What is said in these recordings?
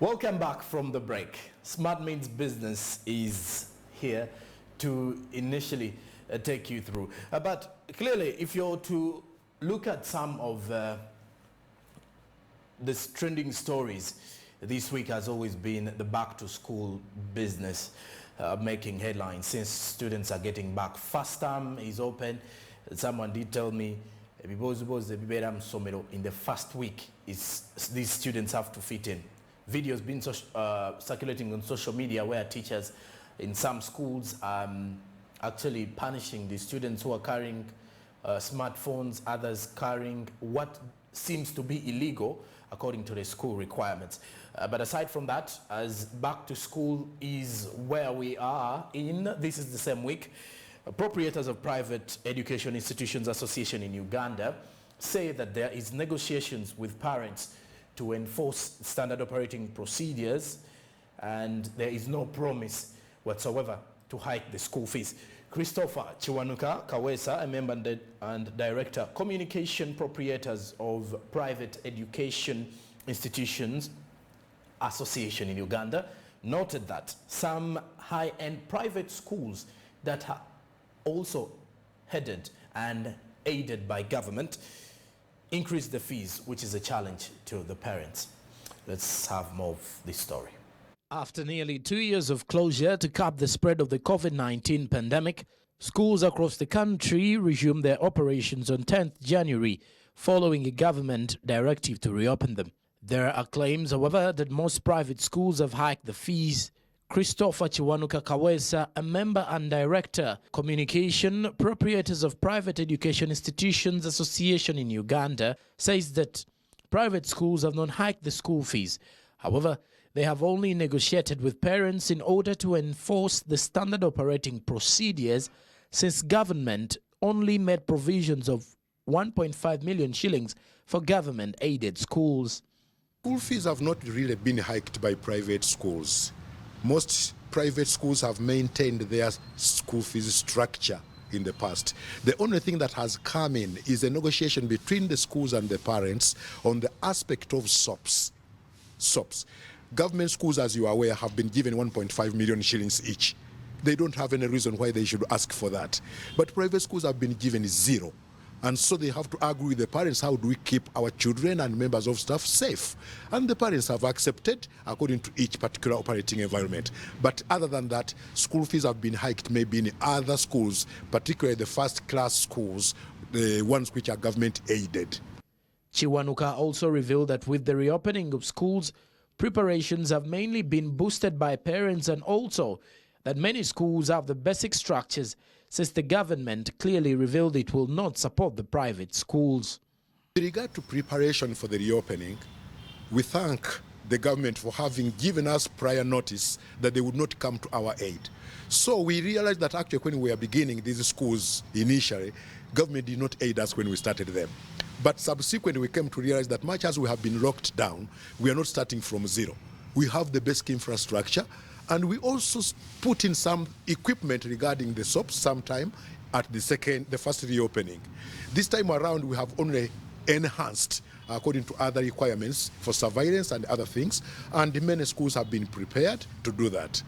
Welcome back from the break. Smart Means Business is here to initially take you through. But clearly, if you're to look at some of the trending stories, this week has always been the back to school business making headlines since students are getting back. First term is open. Someone did tell me in the first week these students have to fit in. Videos being circulating on social media where teachers in some schools actually punishing the students who are carrying smartphones, others carrying what seems to be illegal according to the school requirements. But aside from that, as back to school is where we are in, this is the same week, proprietors of Private Education Institutions Association in Uganda say that there is negotiations with parents to enforce standard operating procedures, and there is no promise whatsoever to hike the school fees. Christopher Chiwanuka Kawesa, a member and director, Communication Proprietors of Private Education Institutions Association in Uganda, noted that some high-end private schools that are also headed and aided by government increase the fees, which is a challenge to the parents. Let's have more of this story. After nearly 2 years of closure to curb the spread of the COVID-19 pandemic, schools across the country resumed their operations on 10th January, following a government directive to reopen them. There are claims, however, that most private schools have hiked the fees. Christopher Chiwanuka Kawesa, a member and director, Communication Proprietors of Private Education Institutions Association in Uganda, says that private schools have not hiked the school fees. However, they have only negotiated with parents in order to enforce the standard operating procedures, since government only made provisions of 1.5 million shillings for government-aided schools. School fees have not really been hiked by private schools. Most private schools have maintained their school fees structure in the past. The only thing that has come in is a negotiation between the schools and the parents on the aspect of SOPs. Government schools, as you are aware, have been given 1.5 million shillings each. They don't have any reason why they should ask for that. But private schools have been given zero. And so they have to argue with the parents, how do we keep our children and members of staff safe? And the parents have accepted according to each particular operating environment. But other than that, school fees have been hiked maybe in other schools, particularly the first-class schools, the ones which are government-aided. Chiwanuka also revealed that with the reopening of schools, preparations have mainly been boosted by parents, and also that many schools have the basic structures, since the government clearly revealed it will not support the private schools. With regard to preparation for the reopening, we thank the government for having given us prior notice that they would not come to our aid. So we realized that actually when we were beginning these schools initially, government did not aid us when we started them. But subsequently we came to realize that much as we have been locked down, we are not starting from zero. We have the basic infrastructure, and we also put in some equipment regarding the SOPs sometime at the first reopening. This time around, we have only enhanced according to other requirements for surveillance and other things, and many schools have been prepared to do that.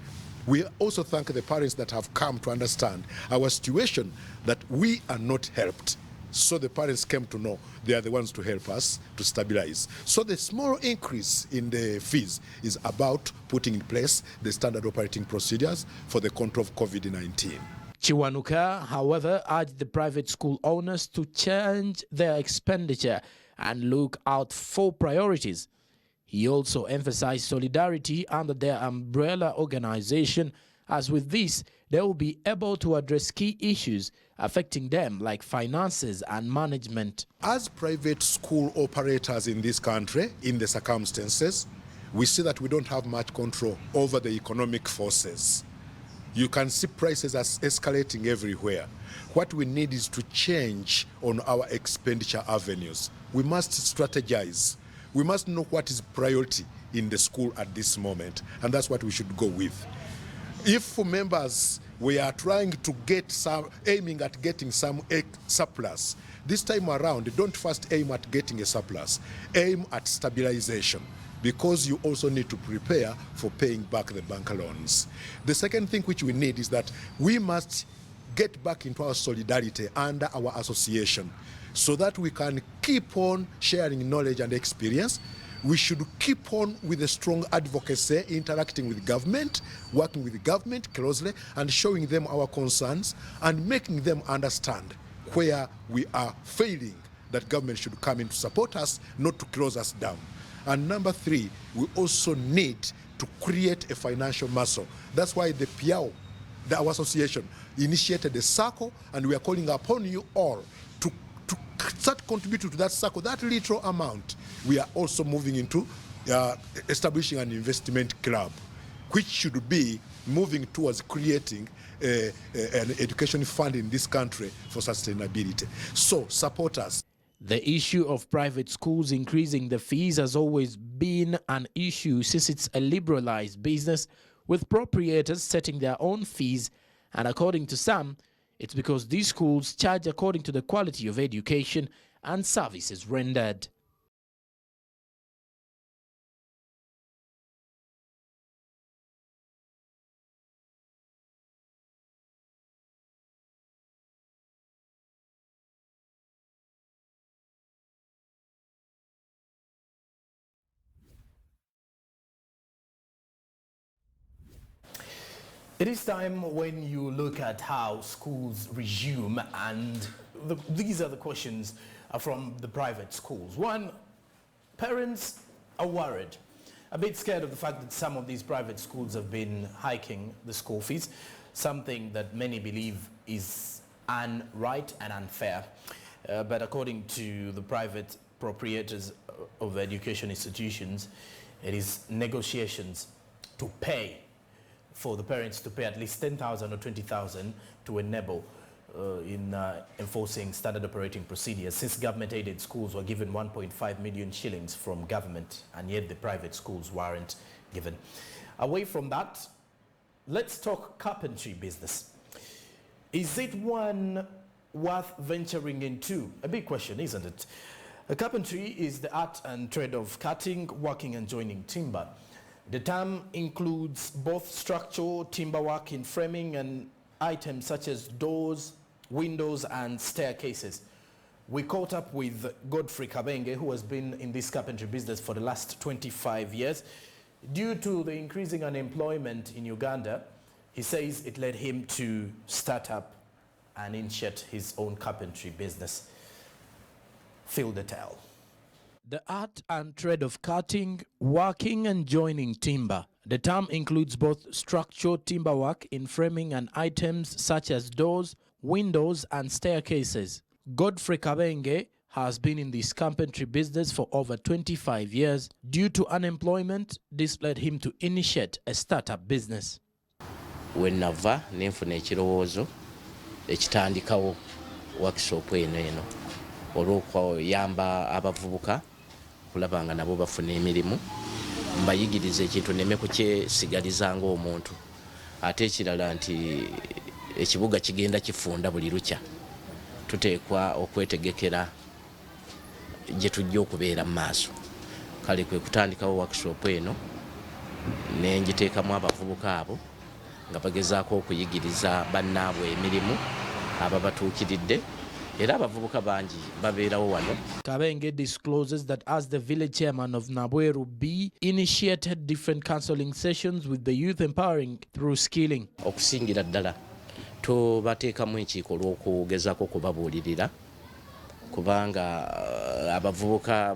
We also thank the parents that have come to understand our situation, that we are not helped. So the parents came to know they are the ones to help us to stabilize. So the small increase in the fees is about putting in place the standard operating procedures for the control of COVID-19. Chiwanuka, however, urged the private school owners to change their expenditure and look out for priorities. He also emphasized solidarity under their umbrella organization, as with this, they will be able to address key issues affecting them, like finances and management. As private school operators in this country, in the circumstances, we see that we don't have much control over the economic forces. You can see prices as escalating everywhere. What we need is to change on our expenditure avenues. We must strategize. We must know what is priority in the school at this moment, and that's what we should go with. If for members we are trying to aiming at getting some surplus, this time around, don't first aim at getting a surplus. Aim at stabilization. because you also need to prepare for paying back the bank loans. The second thing which we need is that we must get back into our solidarity under our association so that we can keep on sharing knowledge and experience. We should keep on with a strong advocacy, interacting with government, working with the government closely, and showing them our concerns and making them understand where we are failing, that government should come in to support us, not to close us down. And number three, we also need to create a financial muscle. That's why the PIAO, our association, initiated a circle, and we are calling upon you all to start contributing to that circle, that little amount. We are also moving into establishing an investment club, which should be moving towards creating an education fund in this country for sustainability. So support us. The issue of private schools increasing the fees has always been an issue since it's a liberalized business, with proprietors setting their own fees, and according to some, it's because these schools charge according to the quality of education and services rendered. It is time when you look at how schools resume, and these are the questions from the private schools. One, parents are worried, a bit scared of the fact that some of these private schools have been hiking the school fees, something that many believe is unright and unfair. But according to the private proprietors of education institutions, it is negotiations to pay, for the parents to pay at least 10,000 or 20,000 to enable in enforcing standard operating procedures, since government-aided schools were given 1.5 million shillings from government, and yet the private schools weren't given. Away from that, let's talk carpentry business. Is it one worth venturing into? A big question, isn't it? Carpentry is the art and trade of cutting, working and joining timber. The term includes both structural timber work in framing and items such as doors, windows and staircases. We caught up with Godfrey Kabenge, who has been in this carpentry business for the last 25 years. Due to the increasing unemployment in Uganda, he says it led him to start up and initiate his own carpentry business. Feel the tale. The art and trade of cutting, working and joining timber. The term includes both structural timber work in framing and items such as doors, windows and staircases. Godfrey Kabenge has been in this carpentry business for over 25 years. Due to unemployment, this led him to initiate a startup business. When nava nenfuna ekirowoozo ekitandikawo workshop eno olw'okuyamba abavubuka kulaba nga nabo bafuna emirimu, mbayigiriza ekintu neme kukyesigaliza ng'omuntu, ate ekirala nti ekibuga kigenda kifunda buli lukya. Tuteekwa okwetegekera gye tujja okubeera mu maaso. Kale kwe kutandikawo workshop eno ne ngiteekamu abavubuka abo nga bagezaako okuyigiriza bannaabwe emirimu ababatuukiridde, era abavubuka bangi babeerawo wano. Kabenge discloses that as the village chairman of Nabweru B, initiated different counseling sessions with the youth, empowering through skilling. Okusingira ddala tubateekamu enkiiko olw'okugezaako okubabuulirira, kubanga abavubuka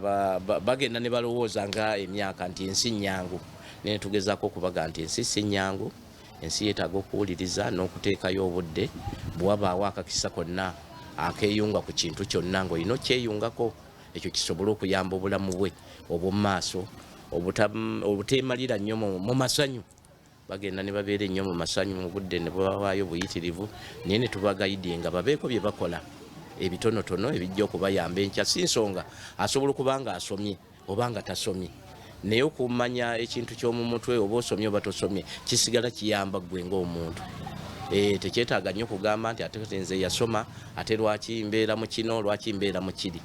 bagenda ne balowooza nga emyaka nti ensi nnyangu, naye tugezaako okubaga nti ensi si nnyangu, ensi yeetaaga okuwuliriza n'okuteekayo obudde. Bwe wabaawo akakisa konna akeeyunga ku kintu kyonna ng'olina okyeyungako, ekyo kisobole okuyamba obulamu bwe obw'omu maaso obuteemalira nnyo mu masanyu. Bagenda ne babeera ennyo mu masanyu mu budde ne babawaayo buyitirivu, naye ne tubagayidinga babeeko bye bakola ebitonotono ebijja okubayamba enkya, si nsonga asobola okuba nga asomye oba nga tasomye, naye okumanya ekintu ky'omu mutwe oba osomye oba tosomye kisigala kiyamba ggwe ng'omuntu. Tekyetaaga nnyo kugamba nti ate nze yasoma ate lwaki mbeera mu kino lwaki mbeera mu kiri.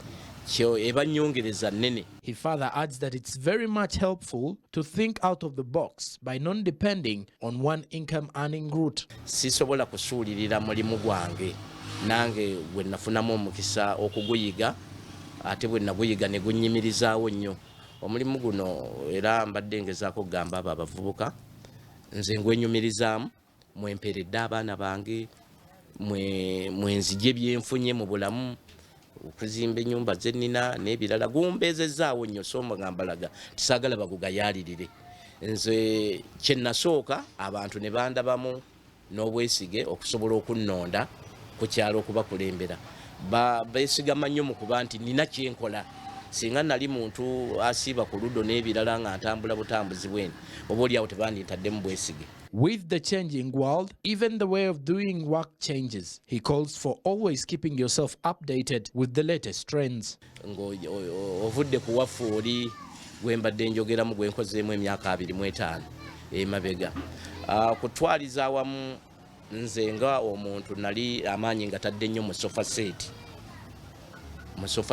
eba nnyongereza nnene. He further adds that it's very much helpful to think out of the box by non-depending on one income earning route. Sisobola kusuulirira mulimu gwange nange bwe nafunamu omukisa okuguyiga ate bwe naguyiga ne gunnyimirizaawo nnyo. Omulimu guno era mbadde ngezaako kugamba abo abavubuka nze ngwenyumirizaamu mwemperedde abaana bange mwenzije byenfunye mu bulamu okuzimba ennyumba ze nnina n'ebirala gumbezezaawo nnyo so mbalaga tisaagala bagugayaalirire. Nze kye nasooka abantu ne bandabamu n'obwesige okusobola okunnonda ku kyalo okubakulembera beesigama nnyo mu kuba nti nina kyenkola. Singa nali muntu asiiba ku luddo n'ebirala nga ntambula butambuzi bweni oba oliawo tebandintaddemu bwesige. With the changing world, even the way of doing work changes. He calls for always keeping yourself updated with the latest trends. Ovudde ku waffe oli gwe mbadde njogeramu gwe nkozeemu emyaka 25 emabega. Kutwaliza awamu nze nga omuntu nali amaanyi nga tadde nnyo mu sofa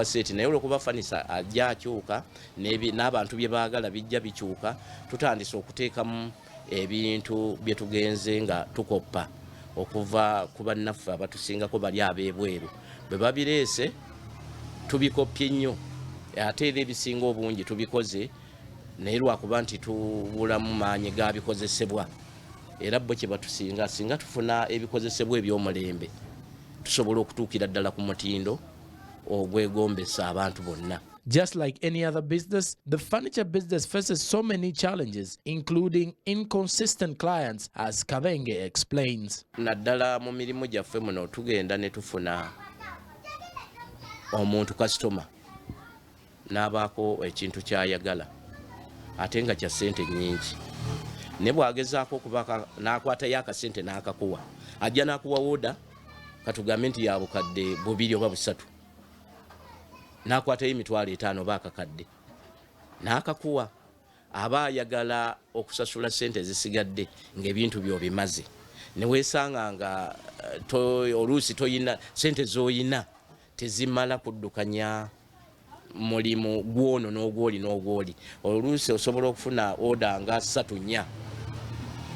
set naye olwokubafanisa ajja akyuka n'abantu bye baagala bijja bikyuka tutandise okuteekamu ebintu bye tugenze nga tukoppa okuva ku bannaffe abatusingako bali ab'ebweru bwe babireese tubikoppye nnyo ate era ebisinga obungi tubikoze naye lwakuba nti tubulamu maanyi gabikozesebwa era bo kye batusinga singa tufuna ebikozesebwa eby'omulembe tusobola okutuukira ddala ku mutindo ogwegombesa abantu bonna. Just like any other business, the furniture business faces so many challenges, including inconsistent clients, as Kabenge explains. Naddala mu mirimu gyaffe muno tugenda ne tufuna omuntu customer n'abaako ekintu ky'ayagala ate nga kya ssente nnyingi ne bw'agezaako okubaka n'akwatayo akasente n'akakuwa ajja n'akuwa woda katugambe nti ya bukadde 2 oba 3 n'akwatayo $50 oba akakadde n'akakuwa aba ayagala okusasula ssente ezisigadde ng'ebintu byo bimaze ne weesanga nga oluusi toyina ssente z'oyina tezimala kuddukanya mulimu gwono n'ogwoli oluusi osobola okufuna oda nga 3-4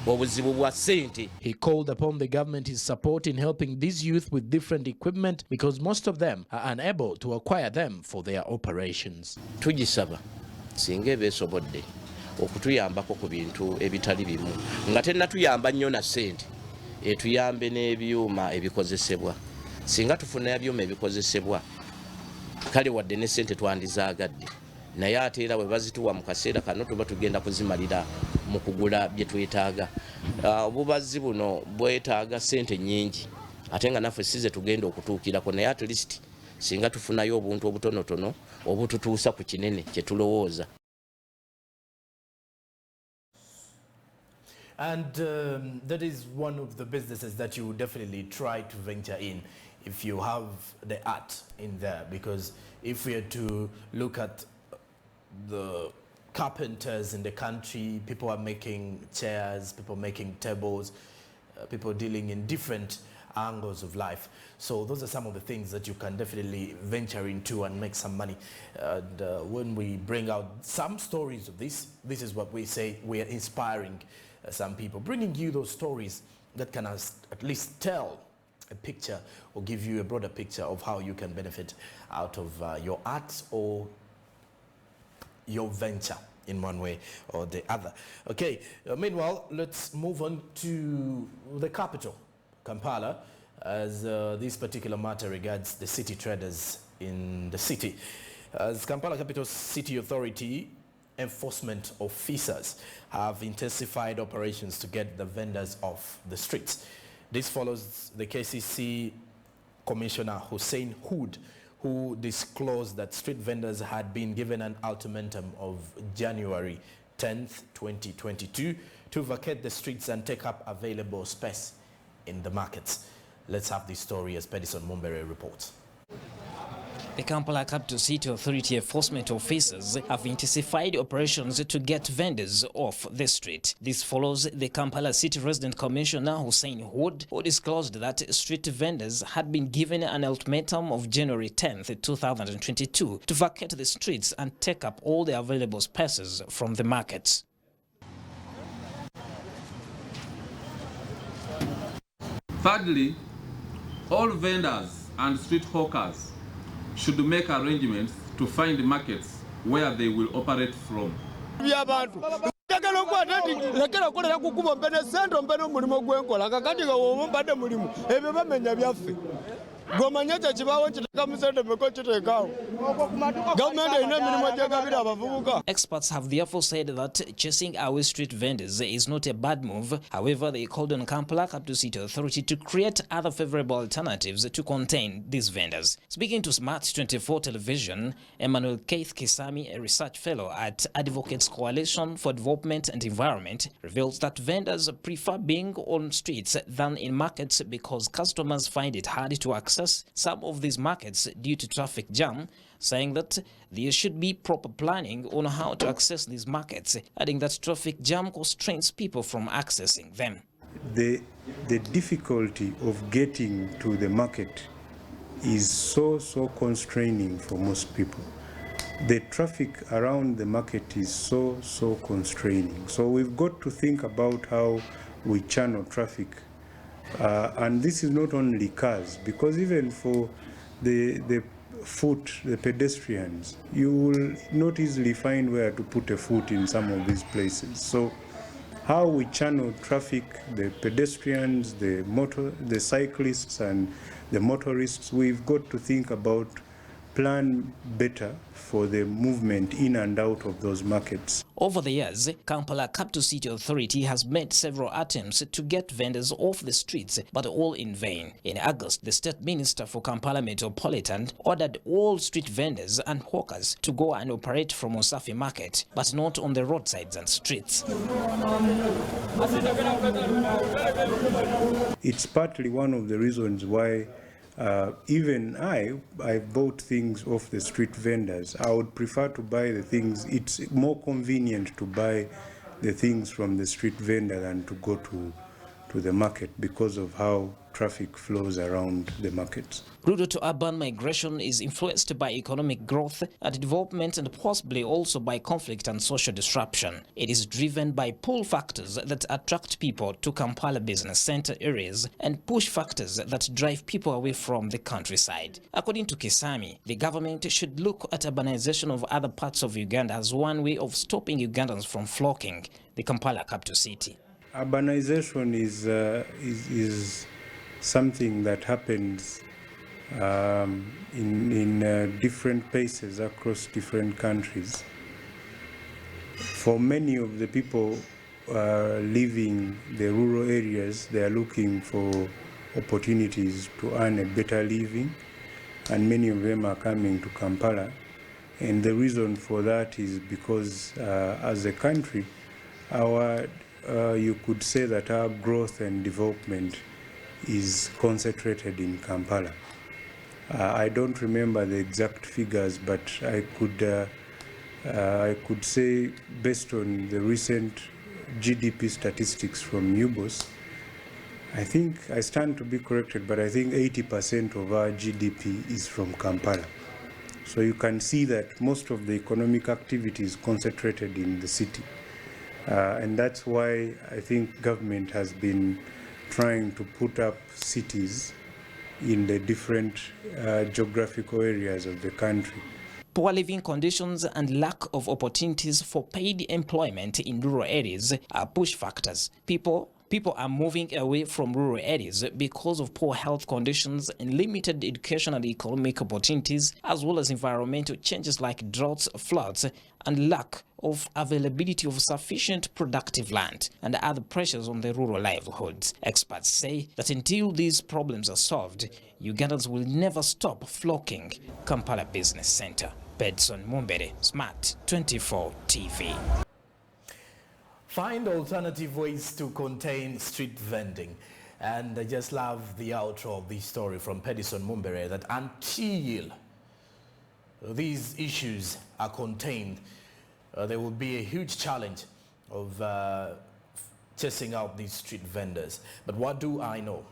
obuzibu bwa ssente. He called upon the government's support in helping these youth with different equipment because most of them are unable to acquire them for their operations. Tugisaba singa beesobodde okutuyambako ku bintu ebitali bimu nga tennatuyamba nnyo na ssente etuyambe n'ebyuma ebikozesebwa. Singa tufuna ebyuma ebikozesebwa kale wadde ne ssente twandizaagadde naye ate era bwe bazituwa mu kaseera kano tuba tugenda kuzimalira mu kugula bye twetaaga. Obubazzi buno bwetaaga ssente nnyingi ate nga naffe size tugenda okutuukirako naye at least singa tufunayo obuntu obutonotono obututuusa ku kinene kye tulowooza. And that is one of the businesses that you definitely try to venture in if you have the art in there, because if we are to look at the carpenters in the country, people are making chairs, people making tables, people dealing in different angles of life. So those are some of the things that you can definitely venture into and make some money. And when we bring out some stories of this is what we say, we are inspiring some people, bringing you those stories that can at least tell a picture or give you a broader picture of how you can benefit out of your art or your venture in one way or the other. Okay, meanwhile, let's move on to the capital, Kampala, as this particular matter regards the city traders in the city. As Kampala Capital City Authority enforcement officers have intensified operations to get the vendors off the streets. This follows the KCC Commissioner Hussein Hood, who disclosed that street vendors had been given an ultimatum of January 10th, 2022 to vacate the streets and take up available space in the markets. Let's have this story as Pedison Mumbere reports. The Kampala Capital City Authority enforcement officers have intensified operations to get vendors off the street. This follows the Kampala City Resident Commissioner Hussein Hood, who disclosed that street vendors had been given an ultimatum of January 10th, 2022 to vacate the streets and take up all the available spaces from the markets. Thirdly, all vendors and street hawkers should make arrangements to find markets where they will operate from. Experts have therefore said that chasing away street vendors is not a bad move. However, they called on Kampala Capital City Authority to create other favorable alternatives to contain these vendors. Speaking to Smart 24 Television, Emmanuel Keith Kisami, a research fellow at Advocates Coalition for Development and Environment, reveals that vendors prefer being on streets than in markets because customers find it hard to access some of these markets due to traffic jam, saying that there should be proper planning on how to access these markets, adding that traffic jam constrains people from accessing them. The difficulty of getting to the market is so constraining for most people. The traffic around the market is so constraining. So we've got to think about how we channel traffic. And this is not only cars, because even for the foot, the pedestrians, you will not easily find where to put a foot in some of these places. So how we channel traffic, the pedestrians, the cyclists and the motorists, we've got to think about plan better for the movement in and out of those markets. Over the years, Kampala Capital City Authority has made several attempts to get vendors off the streets, but all in vain. In August, the State Minister for Kampala Metropolitan ordered all street vendors and hawkers to go and operate from Osafi Market, but not on the roadsides and streets. It's partly one of the reasons why even I bought things off the street vendors. I would prefer to buy the things. It's more convenient to buy the things from the street vendor than to go to the market because of how traffic flows around the markets. Rural to urban migration is influenced by economic growth and development and possibly also by conflict and social disruption. It is driven by pull factors that attract people to Kampala business center areas and push factors that drive people away from the countryside. According to Kisami, the government should look at urbanization of other parts of Uganda as one way of stopping Ugandans from flocking the Kampala capital city. Urbanization is something that happens in different paces across different countries. For many of the people living the rural areas, they are looking for opportunities to earn a better living, and many of them are coming to Kampala. And the reason for that is because as a country, you could say that our growth and development is concentrated in Kampala. I don't remember the exact figures, but I could say, based on the recent GDP statistics from UBOS, I think, I stand to be corrected, but I think 80% of our GDP is from Kampala. So you can see that most of the economic activity is concentrated in the city. And that's why I think government has been trying to put up cities in the different geographical areas of the country. Poor living conditions and lack of opportunities for paid employment in rural areas are push factors. People are moving away from rural areas because of poor health conditions and limited educational and economic opportunities, as well as environmental changes like droughts, floods, and lack of availability of sufficient productive land and other pressures on the rural livelihoods. Experts say that until these problems are solved, Ugandans will never stop flocking Kampala Business Center. Bedson Mumbere, Smart 24 TV. Find alternative ways to contain street vending. And I just love the outro of this story from Pedison Mumbere that until these issues are contained, there will be a huge challenge of chasing out these street vendors. But what do I know?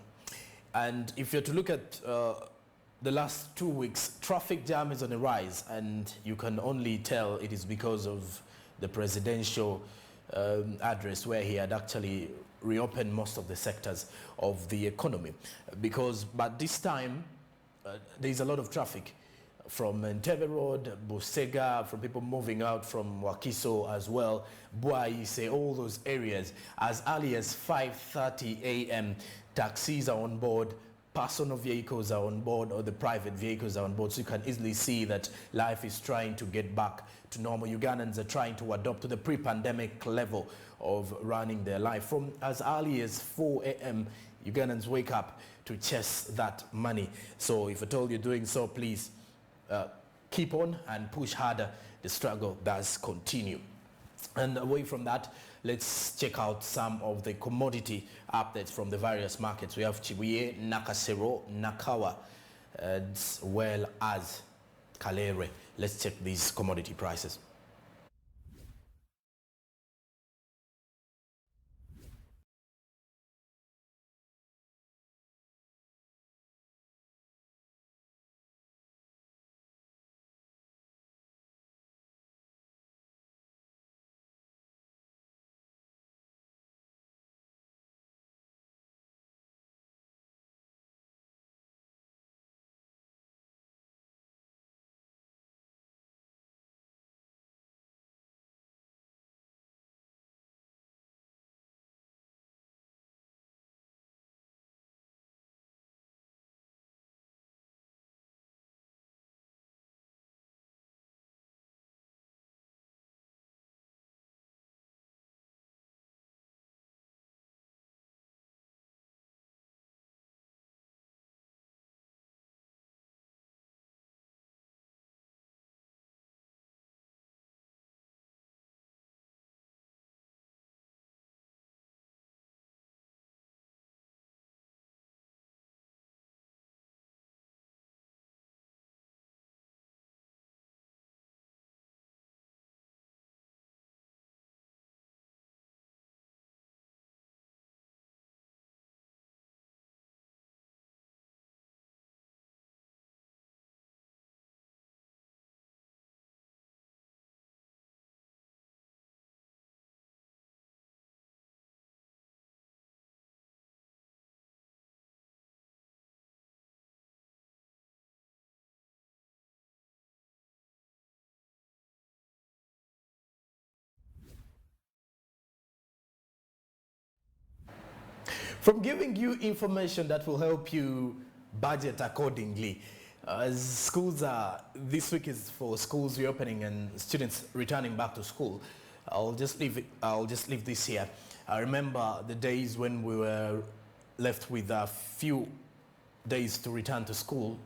And if you're to look at the last 2 weeks, traffic jam is on a rise, and you can only tell it is because of the presidential address, where he had actually reopened most of the sectors of the economy. But this time, there's a lot of traffic from Entebbe Road, Busega, from people moving out from Wakiso as well, Bwaise, all those areas. As early as 5:30 a.m., taxis are on board, personal vehicles are on board, or the private vehicles are on board. So you can easily see that life is trying to get back to normal. Ugandans are trying to adopt to the pre-pandemic level of running their life. From as early as 4 a.m., Ugandans wake up to chase that money. So if at all you're doing so, please keep on and push harder. The struggle does continue. And away from that, let's check out some of the commodity updates from the various markets. We have Chibuye, Nakasero, Nakawa, as well as Kalere. Let's check these commodity prices. From giving you information that will help you budget accordingly. Schools are, this week is for schools reopening and students returning back to school. I'll just leave this here. I remember the days when we were left with a few days to return to school.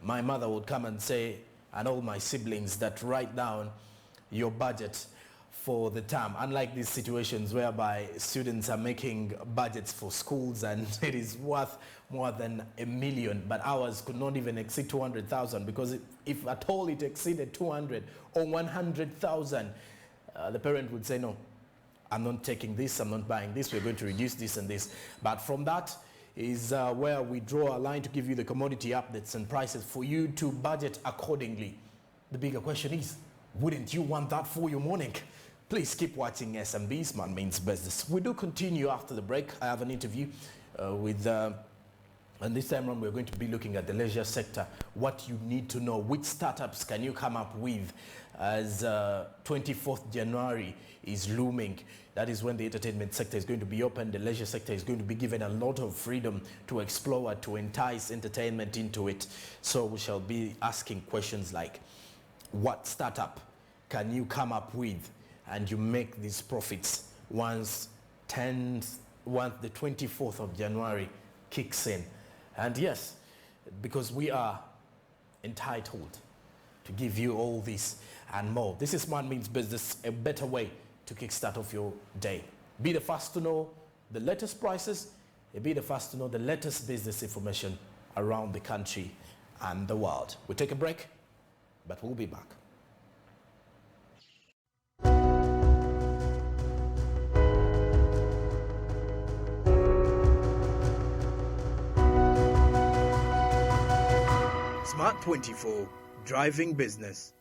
My mother would come and say, and all my siblings, that write down your budget for the term. Unlike these situations whereby students are making budgets for schools and it is worth more than $1 million, but ours could not even exceed 200,000, because if at all it exceeded 200 or 100,000, the parent would say, no, I'm not taking this, I'm not buying this, we're going to reduce this and this. But from that is where we draw a line to give you the commodity updates and prices for you to budget accordingly. The bigger question is, wouldn't you want that for your morning? Please keep watching SMB, Smart Means Business. We do continue after the break. I have an interview with, and this time around we're going to be looking at the leisure sector, what you need to know, which startups can you come up with as 24th January is looming. That is when the entertainment sector is going to be open. The leisure sector is going to be given a lot of freedom to explore, to entice entertainment into it. So we shall be asking questions like, what startup can you come up with and you make these profits once the 24th of January kicks in? And yes, because we are entitled to give you all this and more. This is Smart Means Business, a better way to kickstart off your day. Be the first to know the latest prices, be the first to know the latest business information around the country and the world. We take a break. But we'll be back. Smart 24, driving business.